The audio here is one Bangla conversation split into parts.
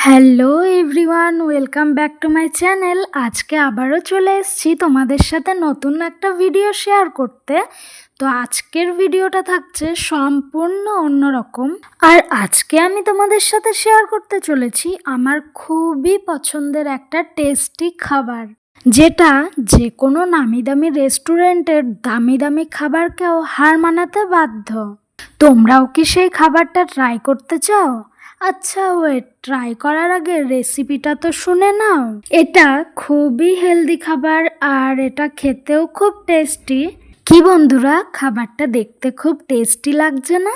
Hello everyone, welcome back to my channel. আজকে আবারও চলে এসেছি তোমাদের সাথে নতুন একটা ভিডিও শেয়ার করতে। তো আজকের ভিডিওটা থাকছে সম্পূর্ণ অন্যরকম। আর আজকে আমি তোমাদের সাথে শেয়ার করতে চলেছি আমার খুবই পছন্দের একটা টেস্টি খাবার, যেটা যে কোনো নামি দামি রেস্টুরেন্টের দামি দামি খাবারকেও হার মানাতে বাধ্য। তোমরাও কি সেই খাবারটা ট্রাই করতে চাও? আচ্ছা ওয়েট, ট্রাই করার আগে রেসিপিটা তো শুনে নাও। এটা খুবই হেলদি খাবার আর এটা খেতেও খুব টেস্টি। কি বন্ধুরা, খাবারটা দেখতে খুব টেস্টি লাগছে না?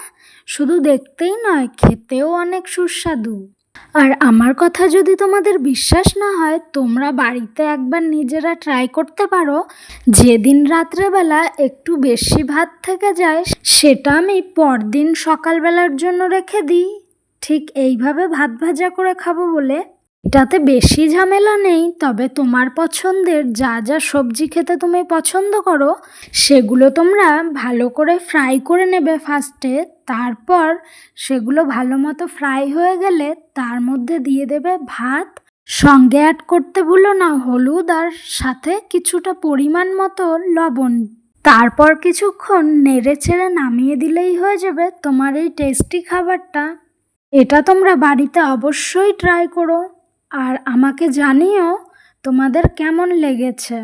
শুধু দেখতেই নয়, খেতেও অনেক সুস্বাদু। আর আমার কথা যদি তোমাদের বিশ্বাস না হয়, তোমরা বাড়িতে একবার নিজেরা ট্রাই করতে পারো। যেদিন রাত্রেবেলা একটু বেশি ভাত থেকে যায়, সেটা আমি পরদিন সকালবেলার জন্য রেখে দিই, ঠিক এইভাবে ভাত ভাজা করে খাবো বলে। এটাতে বেশি ঝামেলা নেই, তবে তোমার পছন্দের যা যা সবজি খেতে তুমি পছন্দ করো সেগুলো তোমরা ভালো করে ফ্রাই করে নেবে ফার্স্টে। তারপর সেগুলো ভালো মতো ফ্রাই হয়ে গেলে তার মধ্যে দিয়ে দেবে ভাত। সঙ্গে অ্যাড করতে ভুলো না হলুদ, আর সাথে কিছুটা পরিমাণ মতো লবণ। তারপর কিছুক্ষণ নেড়ে চেড়ে নামিয়ে দিলেই হয়ে যাবে তোমার এই টেস্টি খাবারটা। এটা তোমরা বাড়িতে অবশ্যই ট্রাই করো আর আমাকে জানিও তোমাদের কেমন লেগেছে।